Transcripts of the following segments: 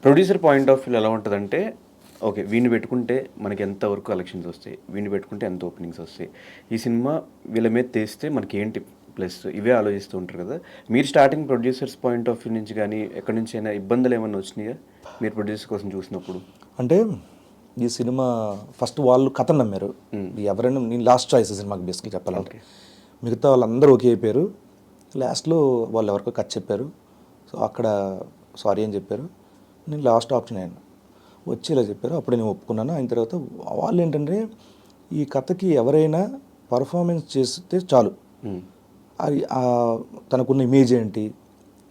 Producer point of view ఎలా ఉంటుందంటే, okay వీడిని పెట్టుకుంటే మనకి ఎంతవరకు కలెక్షన్స్ వస్తాయి, వీడిని పెట్టుకుంటే ఎంత ఓపెనింగ్స్ వస్తాయి, ఈ సినిమా వీళ్ళ మీద తీస్తే మనకి ఏంటి ప్లస్, ఇవే ఆలోచిస్తూ ఉంటారు కదా. మీరు starting producers point of view నుంచి కానీ ఎక్కడి నుంచి అయినా ఇబ్బందులు ఏమైనా వచ్చినాయా మీరు ప్రొడ్యూసర్ కోసం చూసినప్పుడు? అంటే ఈ సినిమా ఫస్ట్ వాళ్ళు కథ నమ్మారు. ఎవరైనా నేను లాస్ట్ చాయిస్ సినిమాకి బేసిక్గా చెప్పాలంటే, మిగతా వాళ్ళందరూ ఓకే అయిపోయారు. లాస్ట్లో వాళ్ళు ఎవరికో కథ చెప్పారు. సో అక్కడ సారీ అని చెప్పారు. నేను లాస్ట్ ఆప్షన్ అయ్యాను. వచ్చి ఇలా చెప్పారు, అప్పుడు నేను ఒప్పుకున్నాను. అయిన తర్వాత వాళ్ళు ఏంటంటే ఈ కథకి ఎవరైనా పర్ఫార్మెన్స్ చేస్తే చాలు, అది తనకున్న ఇమేజ్ ఏంటి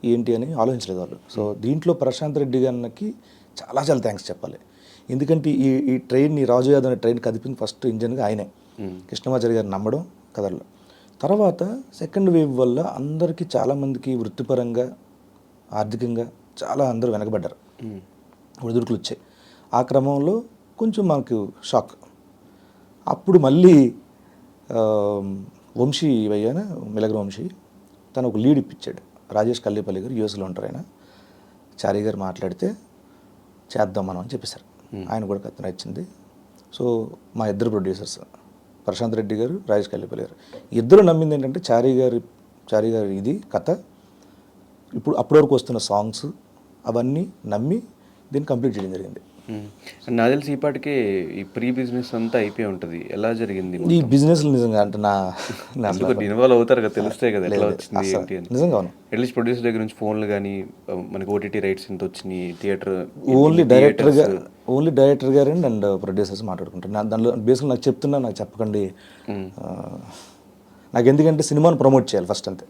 ఏంటి అని ఆలోచించలేదు వాళ్ళు. సో దీంట్లో ప్రశాంత్ రెడ్డి గారికి చాలా చాలా థ్యాంక్స్ చెప్పాలి. ఎందుకంటే ఈ ట్రైన్ని, రాజు యాదవ్ అనే ట్రైన్ కదిపింది ఫస్ట్ ఇంజన్గా ఆయనే. కృష్ణమాచారి గారు నమ్మడం కథల్లో. తర్వాత సెకండ్ వేవ్ వల్ల అందరికీ చాలామందికి వృత్తిపరంగా, ఆర్థికంగా చాలా అందరూ వెనకబడ్డారు, ఒడిదుడుకులు వచ్చాయి. ఆ క్రమంలో కొంచెం మాకు షాక్. అప్పుడు మళ్ళీ వంశీ వయ్యాన మిలగర వంశీ తను ఒక లీడ్ ఇప్పించాడు. రాజేష్ కల్లేపల్లి గారు యూఎస్లో ఉంటారు, ఆయన చారీ గారు మాట్లాడితే చేద్దాం మనం అని చెప్పేశారు. ఆయన కూడా కథ నచ్చింది. సో మా ఇద్దరు ప్రొడ్యూసర్స్ ప్రశాంత్ రెడ్డి గారు, రాజేష్ కల్లేపల్లి గారు, ఇద్దరు నమ్మింది ఏంటంటే చారీ గారు ఇది కథ, ఇప్పుడు అప్పటి వరకు వస్తున్న సాంగ్స్ అవన్నీ నమ్మి దీన్ని కంప్లీట్ చేయడం జరిగింది. నాకు తెలిసి ఈ పాటికే ఈ ప్రీ బిజినెస్ అంతా అయిపోయి ఉంటుంది. ఎలా జరిగింది ఈ బిజినెస్? నిజంగా అంటే ఇన్వాల్వ్ అవుతారు కదా, తెలుస్తాయి కదా ఎట్లా వచ్చింది ఏంటి అని. నిజంగా అట్లీస్ట్ ప్రొడ్యూసర్ దగ్గర నుంచి ఫోన్లు కానీ, మనకి ఓటీటీ రైట్స్ ఎంత వచ్చినాయి, థియేటర్ ఓన్లీ డైరెక్టర్ గారు అండ్ ప్రొడ్యూసర్స్ మాట్లాడుకుంటారు. దానిలో బేసిక్గా నాకు చెప్తున్నా, నాకు చెప్పకండి, నాకు ఎందుకంటే సినిమాను ప్రమోట్ చేయాలి ఫస్ట్, అంతే.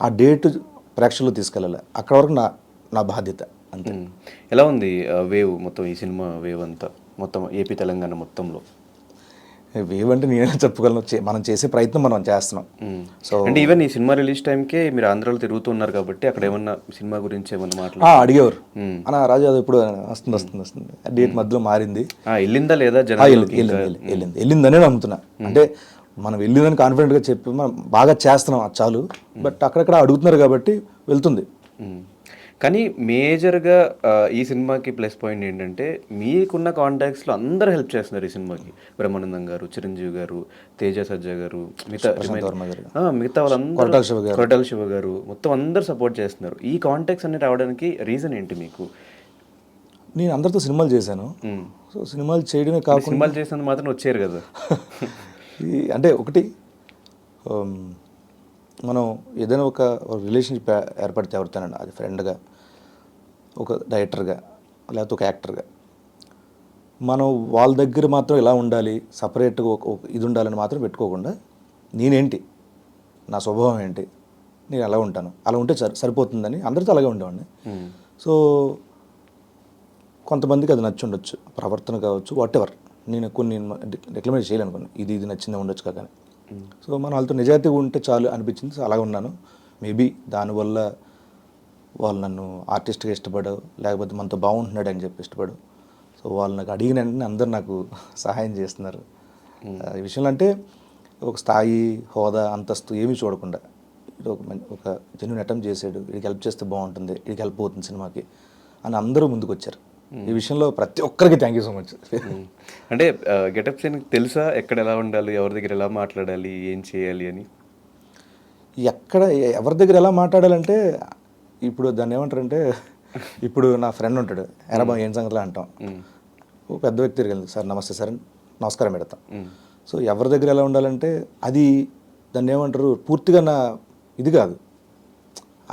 ఆ డేట్ ప్రేక్షకులు తీసుకెళ్ళాలి, అక్కడ వరకు నా బాధ్యత అంతే. ఎలా ఉంది వేవ్ మొత్తం, ఈ సినిమా వేవ్ అంతా మొత్తం ఏపీ తెలంగాణ మొత్తంలో? వేవ్ అంటే నేనే చెప్పుకోగలను, మనం చేసే ప్రయత్నం మనం చేస్తున్నాం. సో అంటే ఈవెన్ ఈ సినిమా రిలీజ్ టైంకే మీరు ఆంధ్రాలో తిరుగుతున్నారు కాబట్టి అక్కడ ఏమన్నా సినిమా గురించి ఏమన్నా అడిగేవారు. అన్న రాజు అది ఇప్పుడు వస్తుంది డేట్ మధ్యలో మారింది, వెళ్ళిందా లేదా? వెళ్ళిందనే నమ్ముతున్నా. అంటే మనం వెళ్ళిందని కాన్ఫిడెంట్గా చెప్పి మనం బాగా చేస్తున్నాం, అది చాలు. బట్ అక్కడక్కడ అడుగుతున్నారు కాబట్టి వెళ్తుంది. కానీ మేజర్గా ఈ సినిమాకి ప్లస్ పాయింట్ ఏంటంటే, మీకున్న కాంటాక్ట్స్లో అందరూ హెల్ప్ చేస్తున్నారు ఈ సినిమాకి. బ్రహ్మానందం గారు, చిరంజీవి గారు, తేజ సజ్జా గారు, మిగతా వాళ్ళందరూ, కొరటాల శివ గారు, మొత్తం అందరూ సపోర్ట్ చేస్తున్నారు. ఈ కాంటాక్ట్స్ అన్ని రావడానికి రీజన్ ఏంటి మీకు? నేను అందరితో సినిమాలు చేశాను. సో సినిమాలు చేయడమే కాకుండా, సినిమాలు చేసినందుకు మాత్రం వచ్చారు కదా. అంటే ఒకటి, మనం ఏదైనా ఒక రిలేషన్షిప్ ఏర్పడితే ఎవరితోనండి, అది ఫ్రెండ్గా, ఒక డైరెక్టర్గా, లేకపోతే ఒక యాక్టర్గా, మనం వాళ్ళ దగ్గర మాత్రం ఎలా ఉండాలి, సపరేట్గా ఒక ఇది ఉండాలని మాత్రం పెట్టుకోకుండా, నేనేంటి, నా స్వభావం ఏంటి, నేను ఎలా ఉంటాను, అలా ఉంటే సరిపోతుందని అందరితో అలాగే ఉండేవాడిని. సో కొంతమందికి అది నచ్చి ఉండొచ్చు, ప్రవర్తన కావచ్చు, వాట్ ఎవర్. నేను కొన్ని రికమెండ్ చేయాలనుకున్నాను, ఇది నచ్చిందే ఉండొచ్చు కానీ. సో మనం వాళ్ళతో నిజాయితీగా ఉంటే చాలు అనిపించింది. సో అలాగే ఉన్నాను. మేబీ దానివల్ల వాళ్ళు నన్ను ఆర్టిస్ట్గా ఇష్టపడవు, లేకపోతే మనతో బాగుంటున్నాడు అని చెప్పి ఇష్టపడు. సో వాళ్ళు నాకు అడిగిన వెంటనే అందరు నాకు సహాయం చేస్తున్నారు ఈ విషయంలో. అంటే ఒక స్థాయి, హోదా, అంతస్తు ఏమీ చూడకుండా ఒక జెన్యూన్ అటెంప్ట్ చేశాడు, వీడికి హెల్ప్ చేస్తే బాగుంటుంది, వీడికి హెల్ప్ అవుతుంది సినిమాకి అని అందరూ ముందుకు వచ్చారు. ఈ విషయంలో ప్రతి ఒక్కరికి థ్యాంక్ యూ సో మచ్. అంటే గెటప్ సీన్ తెలుసా, ఎక్కడ ఎలా ఉండాలి, ఎవరి దగ్గర ఎలా మాట్లాడాలి, ఏం చేయాలి అని? ఎక్కడ ఎవరి దగ్గర ఎలా మాట్లాడాలంటే, ఇప్పుడు దాన్ని ఏమంటారంటే, ఇప్పుడు నా ఫ్రెండ్ ఉంటాడు, ఎనబా ఏం సంగతిలో అంటాం. ఓ పెద్ద వ్యక్తి తిరిగింది, సార్ నమస్తే సార్ అని నమస్కారం పెడతాం. సో ఎవరి దగ్గర ఎలా ఉండాలంటే, అది దాన్ని ఏమంటారు, పూర్తిగా నా ఇది కాదు,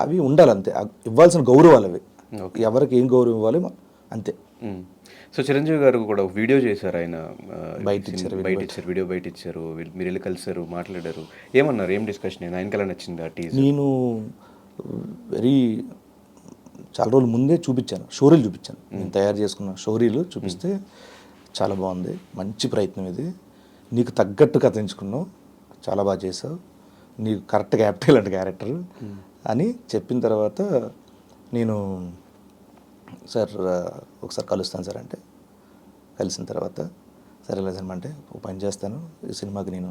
అవి ఉండాలి అంతే. ఇవ్వాల్సిన గౌరవాలు అవి, ఎవరికి ఏం గౌరవం ఇవ్వాలి అంతే. సో చిరంజీవి గారు కూడా ఒక వీడియో చేశారు, ఆయన బయట ఇచ్చారు, వీడియో బయట ఇచ్చారు, మీరు వెళ్ళి కలిసారు, మాట్లాడారు, ఏమన్నారు, ఏం డిస్కషన్ అయింది, ఆయనకి ఎలా నచ్చింది ఆ టీజర్? నేను చాలా రోజుల ముందే చూపించాను, షోరీలు చూపించాను, నేను తయారు చేసుకున్న షోరీలు చూపిస్తే చాలా బాగుంది, మంచి ప్రయత్నం ఇది, నీకు తగ్గట్టు కథ ఎంచుకున్నావు, చాలా బాగా చేసావు, నీకు కరెక్ట్ క్యాపిటల్ అంటే క్యారెక్టర్ అని చెప్పిన తర్వాత, నేను సార్ ఒకసారి కలుస్తాను సార్ అంటే, కలిసిన తర్వాత సరే లేదనమంటే ఒక పని చేస్తాను, ఈ సినిమాకి నేను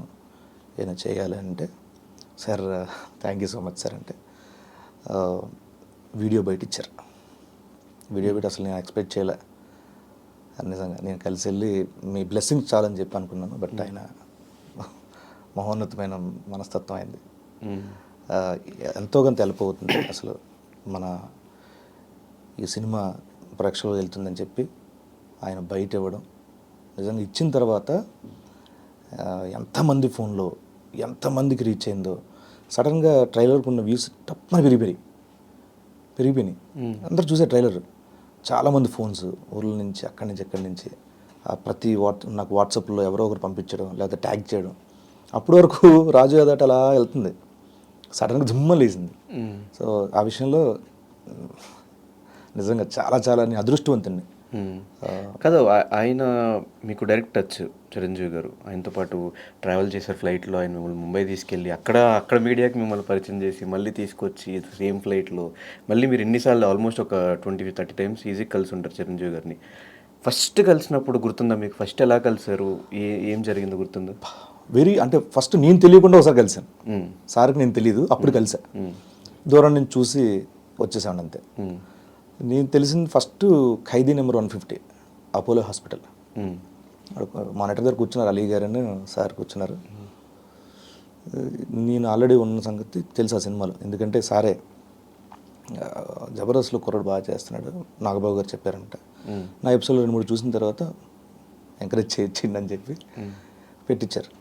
ఏదైనా చేయాలి అంటే, sir thank you so much sir అంటే వీడియో బయట ఇచ్చారు. వీడియో పెట్టి అసలు నేను ఎక్స్పెక్ట్ చేయలే. నిజంగా నేను కలిసి వెళ్ళి మీ బ్లెస్సింగ్స్ చాలని చెప్పి అనుకున్నాను. బట్ ఆయన మహోన్నతమైన మనస్తత్వం అయింది. ఎంతో కొంత హెల్ప్ అవుతుంది అసలు మన ఈ సినిమా ప్రేక్షకులు వెళ్తుందని చెప్పి ఆయన బయట ఇవ్వడం. నిజంగా ఇచ్చిన తర్వాత ఎంతమంది ఫోన్లో ఎంతమందికి రీచ్ అయిందో. సడన్గా ట్రైలర్కి ఉన్న వ్యూస్ టప్పని పెరిగిపోయినాయి. అందరు చూసే ట్రైలర్ చాలామంది ఫోన్స్ ఊర్ల నుంచి ఎక్కడి నుంచి ప్రతి నాకు వాట్సాప్లో ఎవరో ఒకరు పంపించడం లేకపోతే ట్యాగ్ చేయడం. అప్పటి వరకు రాజు యాదట అలా వెళ్తుంది, సడన్గా జుమ్మలు వేసింది. సో ఆ విషయంలో నిజంగా చాలా నేను అదృష్టవంతుని. కాదు, ఆయన మీకు డైరెక్ట్ టచ్ చిరంజీవి గారు. ఆయనతో పాటు ట్రావెల్ చేసే ఫ్లైట్లో ఆయన మిమ్మల్ని ముంబై తీసుకెళ్ళి అక్కడ మీడియాకి మిమ్మల్ని పరిచయం చేసి మళ్ళీ తీసుకొచ్చి సేమ్ ఫ్లైట్లో మళ్ళీ మీరు ఎన్నిసార్లు ఆల్మోస్ట్ ఒక 20-30 టైమ్స్ ఈజీ కలిసి ఉంటారు చిరంజీవి గారిని. ఫస్ట్ కలిసినప్పుడు గుర్తుందా మీకు? ఫస్ట్ ఎలా కలిసారు, ఏం జరిగిందో గుర్తుందా? అంటే ఫస్ట్ నేను తెలియకుండా ఒకసారి కలిసాను. సార్కి నేను తెలియదు, అప్పుడు కలిసా. దూరం నుంచి చూసి వచ్చేసాను అంతే. నేను తెలిసింది ఫస్ట్ ఖైదీ నెంబర్ 150 అపోలో హాస్పిటల్. మానిటర్ దగ్గర కూర్చున్నారు, అలీ గారు అని సార్ కూర్చున్నారు. నేను ఆల్రెడీ ఉన్న సంగతి తెలుసు ఆ సినిమాలో, ఎందుకంటే సారే జబర్దస్త్లో కుర్రాడు బాగా చేస్తున్నాడు నాగబాబు గారు చెప్పారంట. నా ఎపిసోడ్ 2-3 చూసిన తర్వాత ఎంకరేజ్ చేయించిండి అని చెప్పి పెట్టించారు.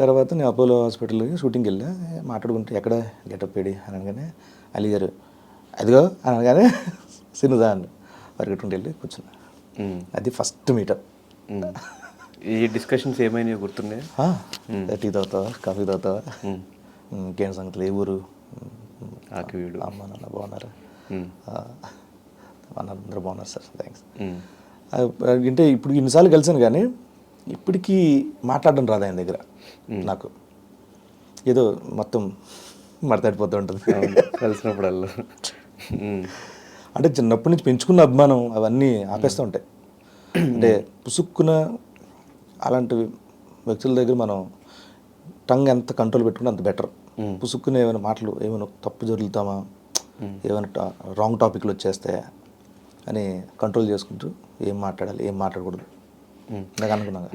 తర్వాత నేను అపోలో హాస్పిటల్కి షూటింగ్కి వెళ్ళా. మాట్లాడుకుంటే ఎక్కడ గెటప్ పేడి అని అనగానే అలీ గారు అదిగో అని అనగానే సినిమా అని పరిగెట్టుకుంటూ వెళ్ళి కూర్చున్నా. అది ఫస్ట్ మీటప్. ఈ డిస్కషన్స్ ఏమైనా గుర్తున్నాయి? టీ తాగుతావా, కాఫీ తాగుతావా, ఇంకేం సంగతులు, ఏ ఊరు, అమ్మ నాన్న బాగున్నారా, అందరూ బాగున్నారు సార్, థ్యాంక్స్. అంటే ఇప్పుడు ఇన్నిసార్లు కలిసాను కానీ ఇప్పటికీ మాట్లాడడం రాదు ఆయన దగ్గర. నాకు ఏదో మొత్తం మడతాడిపోతూ ఉంటుంది కలిసినప్పుడల్లా. అంటే చిన్నప్పటి నుంచి పెంచుకున్న అభిమానం అవన్నీ ఆపేస్తూ ఉంటాయి. అంటే పుసుక్కున అలాంటి వ్యక్తుల దగ్గర మనం టంగ్ ఎంత కంట్రోల్ పెట్టుకుంటే అంత బెటర్. పుసుక్కున ఏమైనా మాటలు ఏమైనా తప్పు జరుగుతామా, ఏమైనా రాంగ్ టాపిక్లు వచ్చేస్తాయా అని కంట్రోల్ చేసుకుంటూ ఏం మాట్లాడాలి ఏం మాట్లాడకూడదు నాకు అనుకున్నాను.